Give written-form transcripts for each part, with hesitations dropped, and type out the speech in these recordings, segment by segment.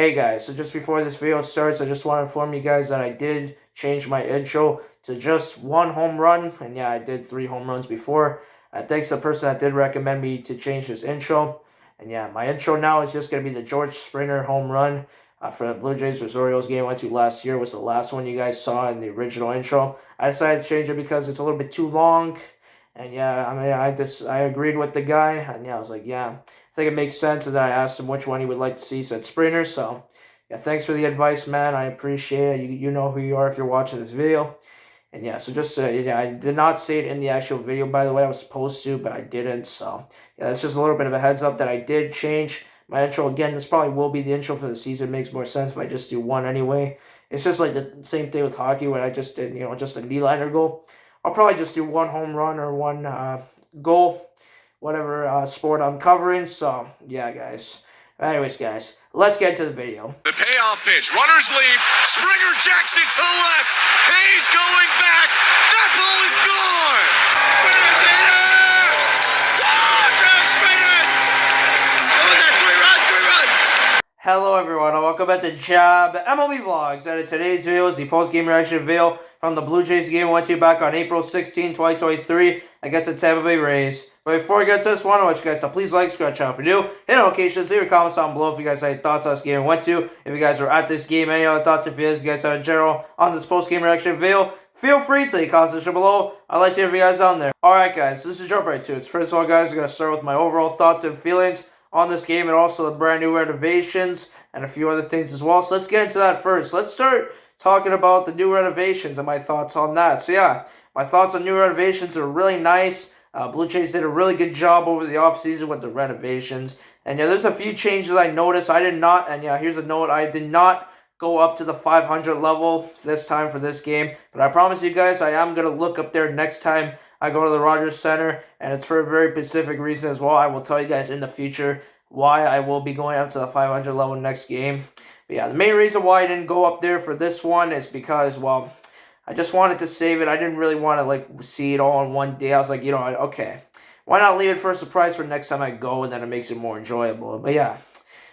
Hey guys, so just before this video starts, I just want to inform you guys that I did change my intro to just one home run. And yeah, I did 3 home runs before. Thanks to the person that did recommend me to change this intro. And yeah, my intro now is just going to be the George Springer home run for the Blue Jays vs. Orioles game I went to last year. Was the last one you guys saw in the original intro. I decided to change it because it's a little bit too long. And yeah, I mean, I agreed with the guy. And yeah, I was like, yeah. I think it makes sense, and then I asked him which one he would like to see. He said Springer, so yeah, thanks for the advice, man. I appreciate it. You know who you are if you're watching this video. And yeah, so just, yeah, I did not say it in the actual video, by the way. I was supposed to, but I didn't, so yeah, that's just a little bit of a heads up that I did change my intro. Again, this probably will be the intro for the season. It makes more sense if I just do one anyway. It's just like the same thing with hockey when I just did, just a knee-liner goal. I'll probably just do one home run or one goal, whatever sport I'm covering. So, yeah, guys. Anyways, guys, let's get into the video. The payoff pitch. Runners leave. Springer jacks it to left. Hayes going back. That ball is gone. Springer, Taylor! Springer! What was that? 3 runs? Hello, everyone, and welcome back to MLB Vlogs. And in today's video is the post-game reaction video from the Blue Jays game we went to back on April 16, 2023 against the Tampa Bay Rays. But before we get to this, I want to let you guys know, please like, subscribe, channel if you're new, hit notifications, leave your comments down below if you guys had any thoughts on this game we went to. If you guys were at this game, any other thoughts or feelings you guys have in general on this post-game reaction video, feel free to leave comments section below. I'd like to hear from you guys down there. Alright, guys, this is jump right to it. First of all, guys, I'm going to start with my overall thoughts and feelings on this game and also the brand new renovations and a few other things as well. So let's get into that first. Let's start talking about the new renovations and my thoughts on that. So yeah, my thoughts on new renovations are really nice. Blue Jays did a really good job over the offseason with the renovations. And yeah, there's a few changes I noticed. I did not, and yeah, here's a note, I did not go up to the 500 level this time for this game. But I promise you guys, I am going to look up there next time I go to the Rogers Center. And it's for a very specific reason as well. I will tell you guys in the future why I will be going up to the 500 level next game. But yeah, the main reason why I didn't go up there for this one is because, well, I just wanted to save it. I didn't really want to, like, see it all in one day. I was like, okay, why not leave it for a surprise for next time I go, and then it makes it more enjoyable. But yeah,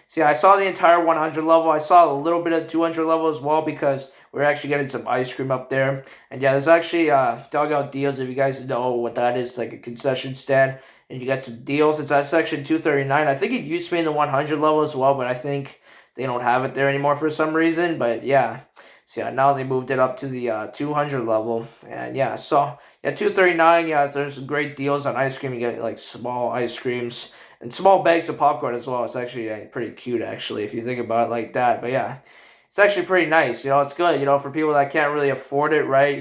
see, I saw the entire 100 level. I saw a little bit of 200 level as well because we're actually getting some ice cream up there. And yeah, there's actually dugout deals, if you guys know what that is, like a concession stand. And you got some deals. It's at section 239. I think it used to be in the 100 level as well, but I think they don't have it there anymore for some reason. But yeah, so yeah, now they moved it up to the 200 level. And yeah, so yeah, 239. Yeah, there's some great deals on ice cream. You get like small ice creams and small bags of popcorn as well. It's actually pretty cute, actually, if you think about it like that. But yeah, it's actually pretty nice. It's good. For people that can't really afford it, right?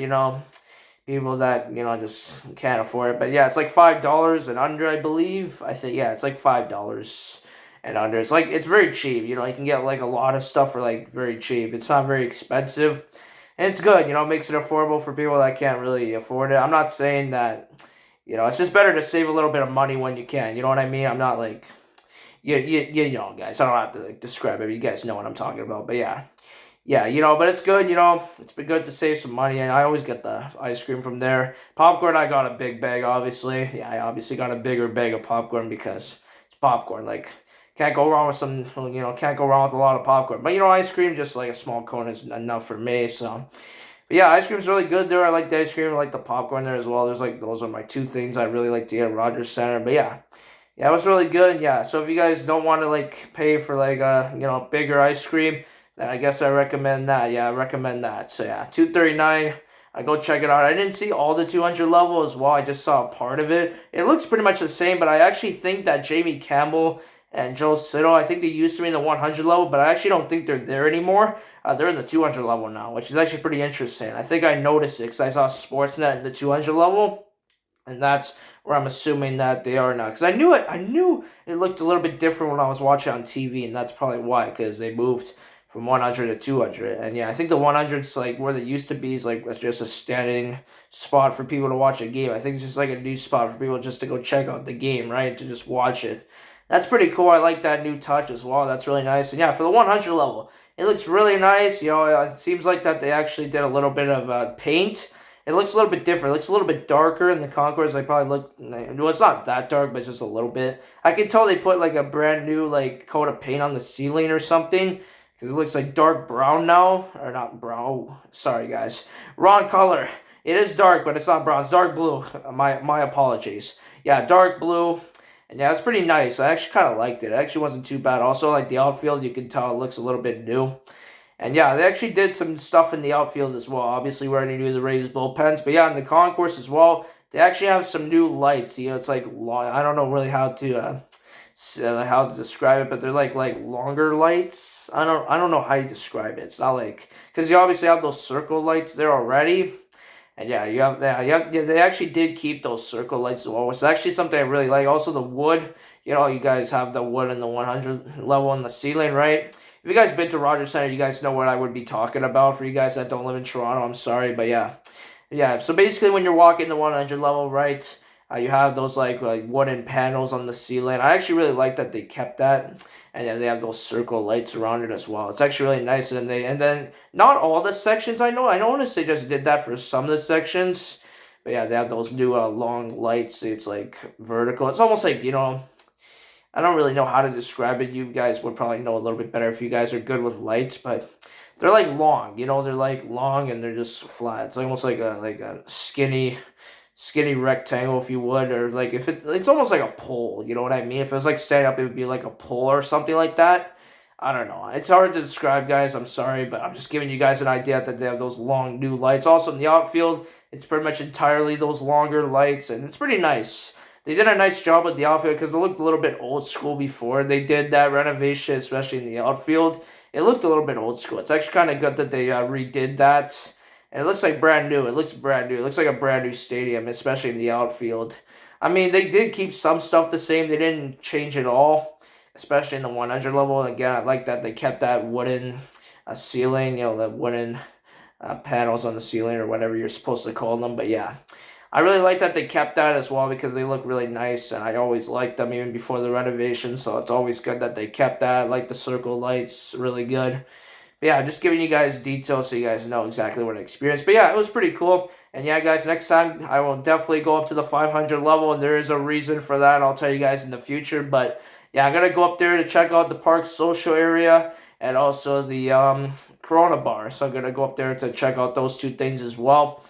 People that, just can't afford it. But yeah, it's like $5 and under, I believe. I think, yeah, it's like $5 and under. It's very cheap. You can get like a lot of stuff for like very cheap. It's not very expensive. And it's good, it makes it affordable for people that can't really afford it. I'm not saying that, it's just better to save a little bit of money when you can. You know what I mean? I'm not like, guys, I don't have to like describe it. You guys know what I'm talking about. But yeah. Yeah, but it's good, it's been good to save some money, and I always get the ice cream from there. Popcorn, I got a big bag, obviously. Yeah, I obviously got a bigger bag of popcorn because it's popcorn. Like, can't go wrong with can't go wrong with a lot of popcorn. But, ice cream, just like a small cone is enough for me, so. But yeah, ice cream's really good there. I like the ice cream, I like the popcorn there as well. Those are my 2 things I really like to get at Rogers Center. But yeah. Yeah, it was really good, yeah. So if you guys don't want to, like, pay for, like, bigger ice cream, then I guess I recommend that. Yeah, I recommend that. So yeah, 239. Go check it out. I didn't see all the 200 level as well. I just saw a part of it. It looks pretty much the same, but I actually think that Jamie Campbell and Joe Sittle, I think they used to be in the 100 level, but I actually don't think they're there anymore. They're in the 200 level now, which is actually pretty interesting. I think I noticed it because I saw Sportsnet in the 200 level, and that's where I'm assuming that they are now. Because I knew it looked a little bit different when I was watching on TV, and that's probably why, because they moved from 100 to 200. And yeah, I think the 100's like where they used to be is like just a standing spot for people to watch a game. I think it's just like a new spot for people just to go check out the game, right? To just watch it. That's pretty cool. I like that new touch as well. That's really nice. And yeah, for the 100 level, it looks really nice. It seems like that they actually did a little bit of paint. It looks a little bit different. It looks a little bit darker in the Concourse. They probably look, well, it's not that dark, but it's just a little bit. I can tell they put like a brand new like coat of paint on the ceiling or something. because it looks like dark brown now, or not brown. Oh, sorry guys, wrong color. It is dark, but it's not brown. It's dark blue. My apologies. Yeah, dark blue. And yeah, it's pretty nice. I actually kind of liked it. It actually wasn't too bad. Also, like the outfield, you can tell it looks a little bit new. And yeah, they actually did some stuff in the outfield as well. Obviously, we already knew the Rays bullpens. But yeah, in the concourse as well, they actually have some new lights. You know, it's like long. I don't know really how to describe it, but they're like longer lights. I don't know how you describe it. It's not like, because you obviously have those circle lights there already. And yeah, they actually did keep those circle lights as well, which is actually something I really like. Also, the wood, you know, you guys have the wood in the 100 level on the ceiling, right? If you guys been to Rogers Center, you guys know what I would be talking about. For you guys that don't live in Toronto, I'm sorry, but yeah. So basically, when you're walking the 100 level, right, you have those like wooden panels on the ceiling. I actually really like that they kept that. And then they have those circle lights around it as well. It's actually really nice. And then not all the sections, I noticed they just did that for some of the sections. But yeah, they have those new long lights. It's like vertical. It's almost like, you know, I don't really know how to describe it. You guys would probably know a little bit better if you guys are good with lights, but they're like long, you know, they're like long and they're just flat. It's almost like a skinny rectangle, if you would, or like if it's almost like a pole, you know what I mean? If it was like standing up, it would be like a pole or something like that. I don't know. It's hard to describe, guys. I'm sorry, but I'm just giving you guys an idea that they have those long new lights. Also in the outfield, it's pretty much entirely those longer lights, and it's pretty nice. They did a nice job with the outfield because it looked a little bit old school before they did that renovation, especially in the outfield. It looked a little bit old school. It's actually kind of good that they redid that. And it looks like brand new. It looks brand new. It looks like a brand new stadium, especially in the outfield. I mean, they did keep some stuff the same. They didn't change it all, especially in the 100 level. Again, I like that they kept that wooden ceiling, you know, the wooden panels on the ceiling or whatever you're supposed to call them. But yeah, I really like that they kept that as well because they look really nice. And I always liked them even before the renovation. So it's always good that they kept that. I like the circle lights, really good. But yeah, I'm just giving you guys details so you guys know exactly what I experienced. But yeah, it was pretty cool. And yeah, guys, next time I will definitely go up to the 500 level. And there is a reason for that. I'll tell you guys in the future. But yeah, I'm going to go up there to check out the park's social area and also the Corona bar. So I'm going to go up there to check out those two things as well.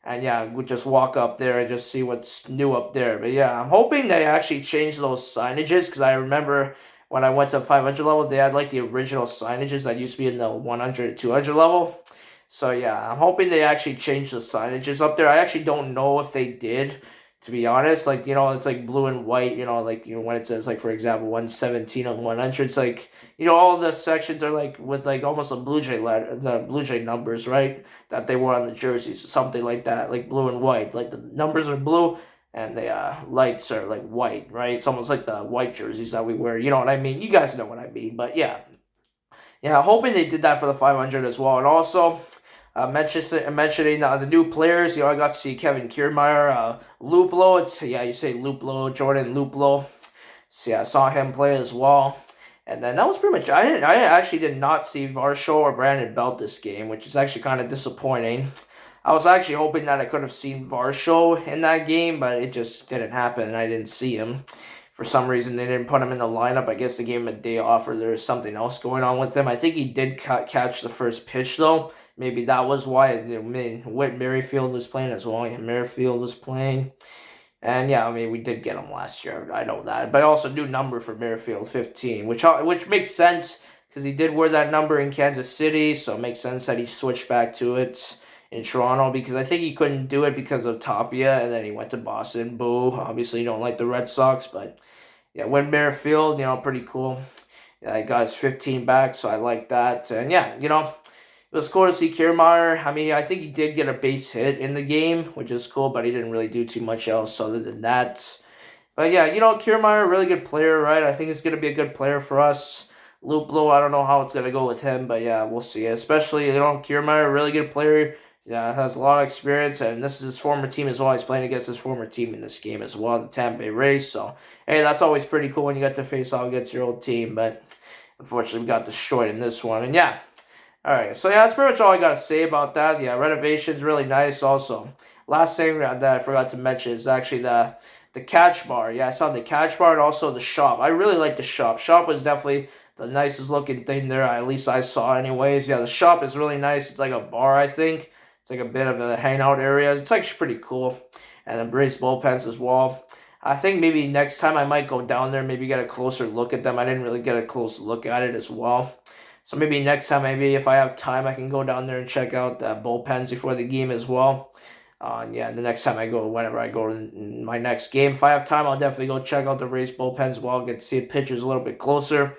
And yeah, we'll just walk up there and just see what's new up there. But yeah, I'm hoping they actually change those signages because I remember when I went to 500 level, they had like the original signages that used to be in the 100, 200 level. So yeah, I'm hoping they actually changed the signages up there. I actually don't know if they did, to be honest. Like, you know, it's like blue and white, you know, like, you know, when it says like, for example, 117 on 100, it's like, you know, all the sections are like with like almost a Blue Jay letter, the Blue Jay numbers, right? That they wore on the jerseys, something like that, like blue and white. Like the numbers are blue and the lights are like white, right? It's almost like the white jerseys that we wear. You know what I mean? You guys know what I mean. But yeah, hoping they did that for the 500 as well. And also, mentioning the new players. You know, I got to see Kevin Kiermaier, Luplo. You say Luplo, Jordan Luplo. So yeah, I saw him play as well. And then that was pretty much. I actually did not see Varsho or Brandon Belt this game, which is actually kind of disappointing. I was actually hoping that I could have seen Varsho in that game, but it just didn't happen, and I didn't see him. For some reason, they didn't put him in the lineup. I guess they gave him a day off, or there was something else going on with him. I think he did catch the first pitch, though. Maybe that was why. I mean, Whit Merrifield was playing as well. Yeah, Merrifield was playing. And yeah, I mean, we did get him last year. I know that. But also, new number for Merrifield, 15, which makes sense because he did wear that number in Kansas City, so it makes sense that he switched back to it in Toronto because I think he couldn't do it because of Tapia, and then he went to Boston. Boo. Obviously, you don't like the Red Sox, but yeah, Whit Merrifield, you know, pretty cool. Yeah, he got his 15 back, so I like that. And yeah, you know, it was cool to see Kiermaier. I mean, I think he did get a base hit in the game, which is cool, but he didn't really do too much else other than that. But yeah, you know, Kiermaier, really good player, right? I think he's going to be a good player for us. Luplo, I don't know how it's going to go with him, but yeah, we'll see. Especially, you know, Kiermaier, really good player. Yeah, has a lot of experience, and this is his former team as well. He's playing against his former team in this game as well, the Tampa Bay Rays. So, hey, that's always pretty cool when you get to face off against your old team, but unfortunately, we got destroyed in this one. And yeah, all right. So, yeah, that's pretty much all I got to say about that. Yeah, renovation's really nice also. Last thing that I forgot to mention is actually the catch bar. Yeah, I saw the catch bar and also the shop. I really like the shop. Shop was definitely the nicest looking thing there, at least I saw anyways. Yeah, the shop is really nice. It's like a bar, I think. It's like a bit of a hangout area. It's actually pretty cool. And then Braves bullpens as well. I think maybe next time I might go down there, maybe get a closer look at them. I didn't really get a close look at it as well. So maybe next time, maybe if I have time, I can go down there and check out the bullpens before the game as well. Yeah, the next time I go, whenever I go in my next game, if I have time, I'll definitely go check out the Rays bullpens as well, get to see the pitchers a little bit closer,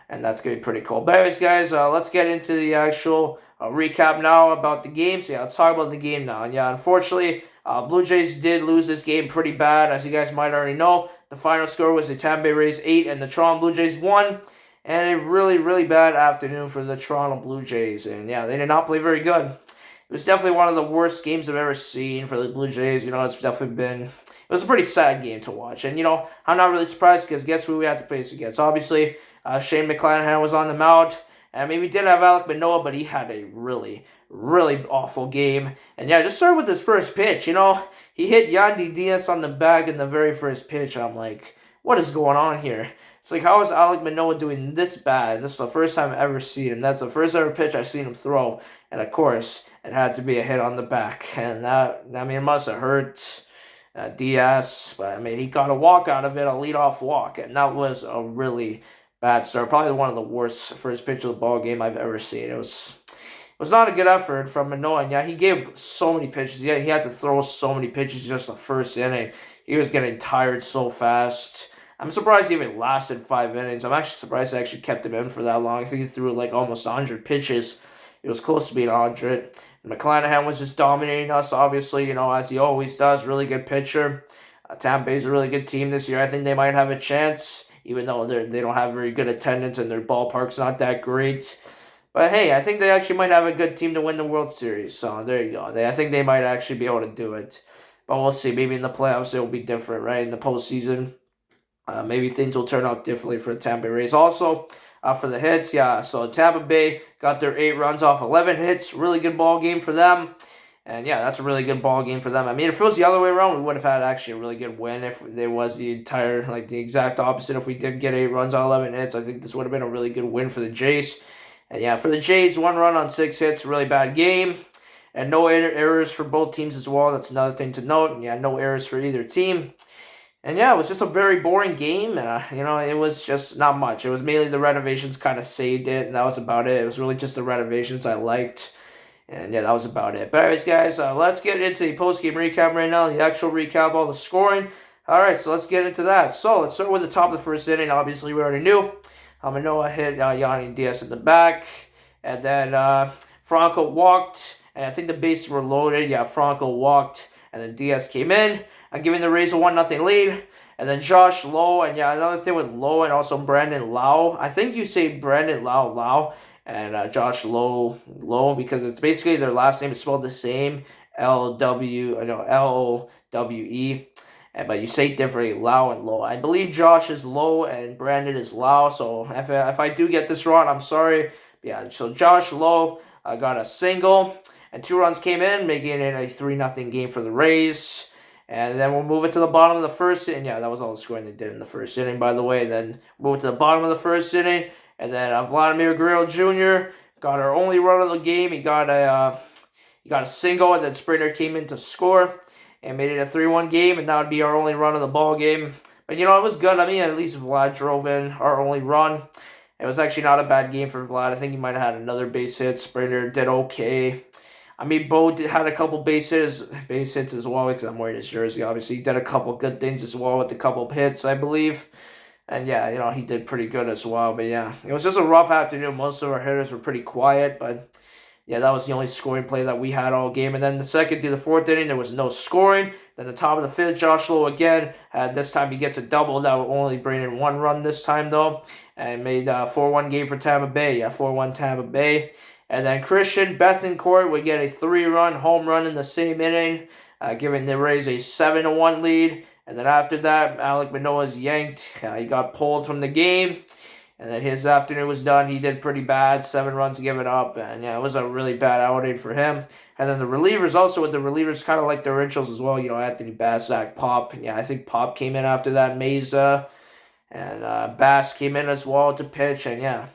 and that's going to be pretty cool. But anyways, guys, let's get into the actual recap now about the game. So yeah, let's talk about the game now. And yeah, unfortunately, Blue Jays did lose this game pretty bad, as you guys might already know. The final score was the Tampa Bay Rays 8 and the Toronto Blue Jays 1. And a really, really bad afternoon for the Toronto Blue Jays. And yeah, they did not play very good. It was definitely one of the worst games I've ever seen for the Blue Jays. You know, it's definitely been... It was a pretty sad game to watch. And, you know, I'm not really surprised because guess who we had to face against? Obviously, Shane McClanahan was on the mound. And maybe didn't have Alek Manoah, but he had a really, really awful game. And yeah, just started with his first pitch. You know, he hit Yandy Diaz on the back in the very first pitch. I'm like, what is going on here? It's like, how is Alek Manoah doing this bad? This is the first time I've ever seen him. That's the first ever pitch I've seen him throw. And of course, it had to be a hit on the back. And that, I mean, it must have hurt Diaz. But I mean, he got a walk out of it, a leadoff walk. And that was a really bad start. Probably one of the worst first pitch of the ball game I've ever seen. It was not a good effort from Manoah. And yeah, he gave so many pitches. Yeah, he had to throw so many pitches just the first inning. He was getting tired so fast. I'm surprised he even lasted 5 innings. I'm actually surprised they actually kept him in for that long. I think he threw like almost 100 pitches. It was close to being 100. And McClanahan was just dominating us, obviously, you know, as he always does. Really good pitcher. Tampa Bay's a really good team this year. I think they might have a chance, even though they don't have very good attendance and their ballpark's not that great. But hey, I think they actually might have a good team to win the World Series. So there you go. I think they might actually be able to do it. But we'll see. Maybe in the playoffs it will be different, right? In the postseason. Maybe things will turn out differently for the Tampa Bay Rays. Also, for the hits, yeah, so Tampa Bay got their 8 runs off 11 hits. Really good ball game for them. And yeah, that's a really good ball game for them. I mean, if it was the other way around, we would have had actually a really good win if there was the exact opposite. If we did get 8 runs on 11 hits, I think this would have been a really good win for the Jays. And yeah, for the Jays, 1 run on 6 hits, really bad game. And no errors for both teams as well. That's another thing to note. And yeah, no errors for either team. And yeah, it was just a very boring game. You know, it was just not much. It was mainly the renovations kind of saved it, and that was about it. It was really just the renovations I liked. And yeah, that was about it. But anyways, guys, let's get into the post-game recap right now, the actual recap, all the scoring. All right, so let's get into that. So let's start with the top of the first inning. Obviously, we already knew. Manoah hit Yandy Diaz in the back. And then Franco walked, and I think the bases were loaded. Yeah, Franco walked, and then Diaz came in, giving the Rays a 1-0 lead. And then Josh Lowe, and yeah, another thing with Lowe and also Brandon Lau. I think you say Brandon Lau, and Josh Lowe, because it's basically their last name is spelled the same, Lowe, but you say it differently, Lau and Lowe. I believe Josh is Lowe and Brandon is Lau, so if I do get this wrong, I'm sorry. But yeah, so Josh Lowe got a single, and 2 runs came in, making it a 3-0 game for the Rays. And then we'll move it to the bottom of the first inning. Yeah, that was all the scoring they did in the first inning, by the way. Then move it to the bottom of the first inning. And then Vladimir Guerrero Jr. got our only run of the game. He got a single, and then Springer came in to score and made it a 3-1 game. And that would be our only run of the ball game. But, you know, it was good. I mean, at least Vlad drove in our only run. It was actually not a bad game for Vlad. I think he might have had another base hit. Springer did okay. I mean, Bo had a couple base hits as well, because I'm wearing his jersey, obviously. He did a couple good things as well with a couple of hits, I believe. And yeah, you know, he did pretty good as well. But yeah, it was just a rough afternoon. Most of our hitters were pretty quiet, but yeah, that was the only scoring play that we had all game. And then the second through the fourth inning, there was no scoring. Then the top of the fifth, Josh Lowe again. This time he gets a double. That will only bring in 1 run this time, though. And made a 4-1 game for Tampa Bay. Yeah, 4-1 Tampa Bay. And then Christian Bethancourt would get a 3-run home run in the same inning, giving the Rays a 7-1 lead. And then after that, Alek Manoah's yanked. He got pulled from the game. And then his afternoon was done. He did pretty bad, 7 runs given up. And yeah, it was a really bad outing for him. And then the relievers also, with the relievers kind of like their rituals as well. You know, Anthony Basak, Pop. And yeah, I think Pop came in after that. Mesa. And Bass came in as well to pitch, and yeah.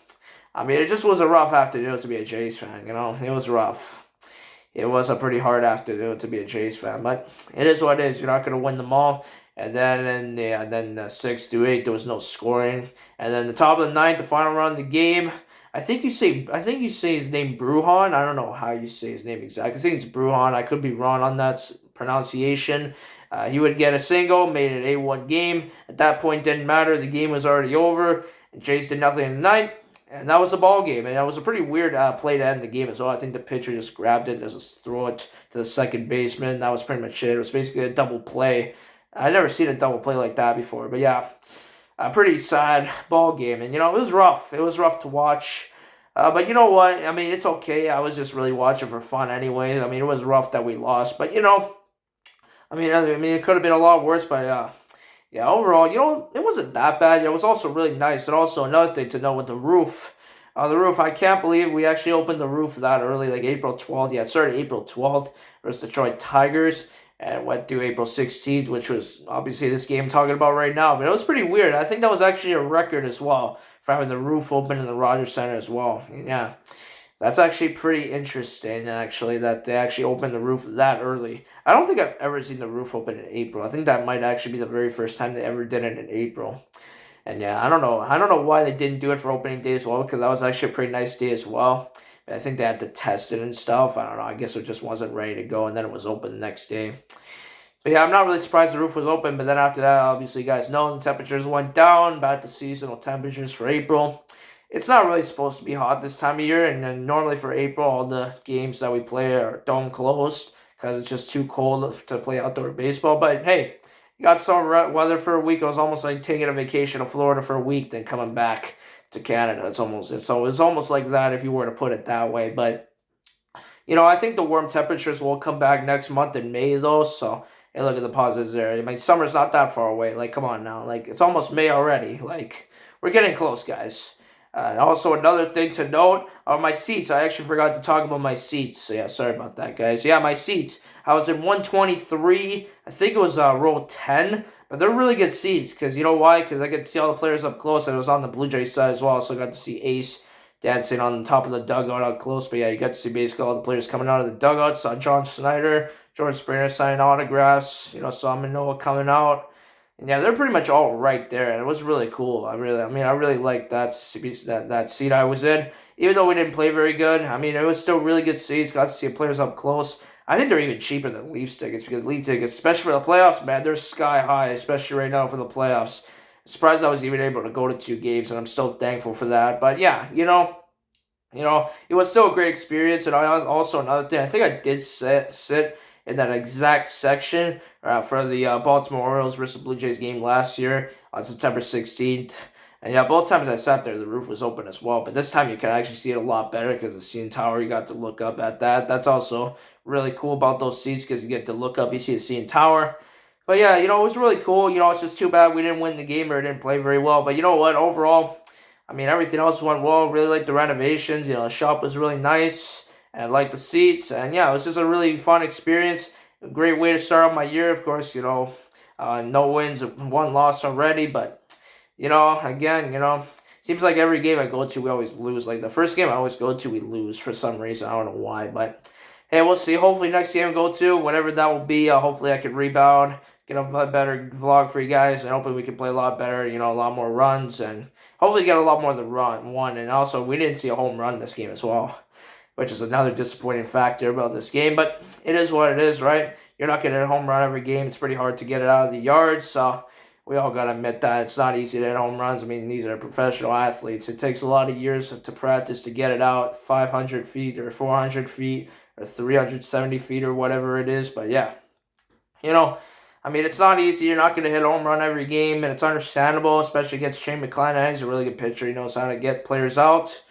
I mean, it just was a rough afternoon to be a Jays fan, It was rough. It was a pretty hard afternoon to be a Jays fan, but it is what it is. You're not going to win them all. And then, then 6 to 8, there was no scoring. And then the top of the ninth, the final round of the game. I think you say his name Bruhan. I don't know how you say his name exactly. I think it's Bruhan. I could be wrong on that pronunciation. He would get a single, made it 8-1 game. At that point, didn't matter. The game was already over. And Jays did nothing in the ninth. And that was a ball game, and that was a pretty weird play to end the game as well. I think the pitcher just grabbed it, just threw it to the second baseman. That was pretty much it. It was basically a double play. I've never seen a double play like that before, but yeah, a pretty sad ball game. And, it was rough. It was rough to watch. But you know what? I mean, it's okay. I was just really watching for fun anyway. I mean, it was rough that we lost, but, I mean, it could have been a lot worse, but yeah, overall, it wasn't that bad. It was also really nice. And also another thing to know with the roof. I can't believe we actually opened the roof that early, like April 12th. Yeah, it started April 12th versus Detroit Tigers and went through April 16th, which was obviously this game I'm talking about right now. But it was pretty weird. I think that was actually a record as well for having the roof open in the Rogers Center as well. Yeah. That's actually pretty interesting, actually, that they actually opened the roof that early. I don't think I've ever seen the roof open in April. I think that might actually be the very first time they ever did it in April. And yeah, I don't know why they didn't do it for opening day as well, because that was actually a pretty nice day as well. I think they had to test it and stuff. I don't know. I guess it just wasn't ready to go, and then it was open the next day. But yeah, I'm not really surprised the roof was open, but then after that, obviously, you guys know the temperatures went down, back to seasonal temperatures for April. It's not really supposed to be hot this time of year, and then normally for April, all the games that we play are dome closed because it's just too cold to play outdoor baseball. But hey, you got some weather for a week. It was almost like taking a vacation to Florida for a week, then coming back to Canada. It's almost like that if you were to put it that way. But I think the warm temperatures will come back next month in May though. So hey, look at the positives there. I mean, summer's not that far away. Like, come on now. Like, it's almost May already. Like, we're getting close, guys. Also, another thing to note are my seats. I actually forgot to talk about my seats. So, yeah, sorry about that, guys. Yeah, my seats. I was in 123. I think it was row 10. But they're really good seats. Because you know why? Because I could see all the players up close. And it was on the Blue Jays side as well. So I got to see Ace dancing on top of the dugout up close. But yeah, you got to see basically all the players coming out of the dugout. Saw John Snyder, George Springer signing autographs. Saw Manoa coming out. And yeah, they're pretty much all right there, and it was really cool. I really liked that seat I was in, even though we didn't play very good. I mean, it was still really good seats. Got to see players up close. I think they're even cheaper than Leafs tickets because Leaf tickets, especially for the playoffs, man, they're sky high, especially right now for the playoffs. I'm surprised I was even able to go to 2 games, and I'm still thankful for that. But yeah, it was still a great experience. And also another thing, I think I did sit in that exact section for the Baltimore Orioles versus Blue Jays game last year on September 16th. And yeah, both times I sat there, the roof was open as well. But this time you can actually see it a lot better because the CN Tower, you got to look up at that. That's also really cool about those seats because you get to look up, you see the CN Tower. But yeah, it was really cool. It's just too bad we didn't win the game or didn't play very well. But you know what, overall, I mean, everything else went well. Really liked the renovations. The shop was really nice. And I liked the seats. And yeah, it was just a really fun experience. A great way to start out my year. Of course, no wins, 1 loss already. But, again, seems like every game I go to, we always lose. Like the first game I always go to, we lose for some reason. I don't know why. But, hey, we'll see. Hopefully next game I go to, whatever that will be, hopefully I can rebound, get a better vlog for you guys. And hopefully we can play a lot better, a lot more runs. And hopefully get a lot more than one. And also, we didn't see a home run this game as well, which is another disappointing factor about this game. But it is what it is, right? You're not going to hit a home run every game. It's pretty hard to get it out of the yard. So we all got to admit that. It's not easy to hit home runs. I mean, these are professional athletes. It takes a lot of years to practice to get it out 500 feet or 400 feet or 370 feet or whatever it is. But yeah, it's not easy. You're not going to hit a home run every game. And it's understandable, especially against Shane McClanahan. He's a really good pitcher. He knows how to get players out.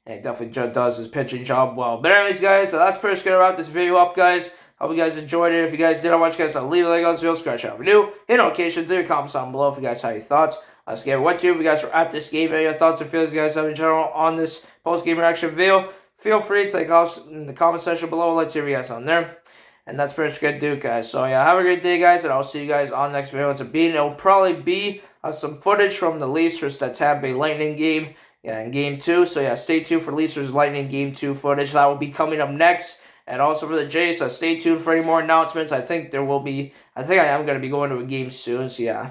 And he definitely does his pitching job well. But anyways, guys, so that's pretty much going to wrap this video up, guys. Hope you guys enjoyed it. If you guys did, I want you guys to leave a like on this video, subscribe to the channel. Hit notifications, leave your comments down below if you guys have any thoughts. Let's get what to. If you guys were at this game, any your thoughts or feelings you guys have in general on this post-game reaction video, feel free to take us in the comment section below. Let's hear you guys on there. And that's pretty much good to do, guys. So, yeah, have a great day, guys, and I'll see you guys on the next video. It'll probably be some footage from the Leafs versus that Tampa Bay Lightning game. Yeah, in Game 2. So yeah, stay tuned for Leafs versus Lightning Game 2 footage. That will be coming up next. And also for the Jays, so stay tuned for any more announcements. I think I am going to be going to a game soon. So yeah,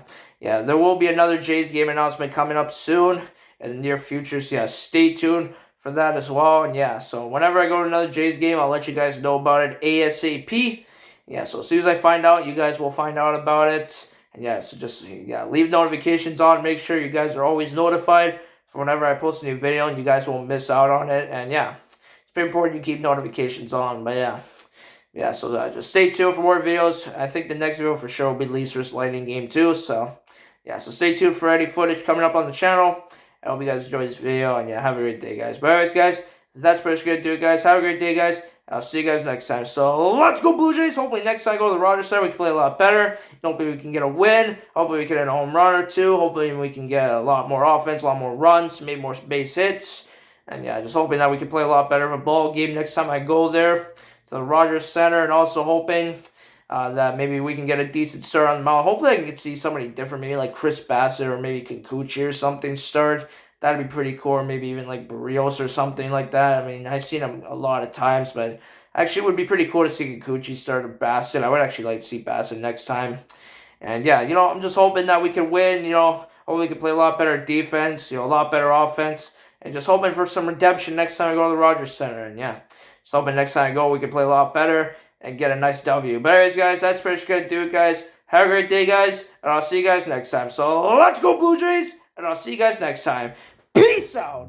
there will be another Jays game announcement coming up soon in the near future. So yeah, stay tuned for that as well. And yeah, so whenever I go to another Jays game, I'll let you guys know about it ASAP. Yeah, so as soon as I find out, you guys will find out about it. And yeah, so just leave notifications on. Make sure you guys are always notified for whenever I post a new video, and you guys won't miss out on it. And yeah, it's very important you keep notifications on. But yeah, so just stay tuned for more videos. I think the next video for sure will be Leafs vs. Lightning Game 2. So yeah, so stay tuned for any footage coming up on the channel. I hope you guys enjoyed this video, and yeah, have a great day, guys. But anyways, guys, that's pretty much going to do it, guys. Have a great day, guys. I'll see you guys next time. So let's go, Blue Jays. Hopefully next time I go to the Rogers Center, we can play a lot better. Hopefully we can get a win. Hopefully we can get a home run or two. Hopefully we can get a lot more offense, a lot more runs, maybe more base hits. And yeah, just hoping that we can play a lot better of a ball game next time I go there to the Rogers Center. And also hoping that maybe we can get a decent start on the mound. Hopefully I can see somebody different, maybe like Chris Bassett or maybe Kikuchi or something start. That'd be pretty cool. Or maybe even like Barrios or something like that. I mean, I've seen him a lot of times, but actually it would be pretty cool to see Kikuchi start a Bassett. I would actually like to see Bassett next time. And yeah, I'm just hoping that we can win. Hopefully we can play a lot better defense, a lot better offense. And just hoping for some redemption next time I go to the Rogers Center. And yeah, just hoping next time I go we can play a lot better and get a nice W. But anyways, guys, that's pretty much going to do it, guys. Have a great day, guys. And I'll see you guys next time. So let's go, Blue Jays. And I'll see you guys next time. Peace out.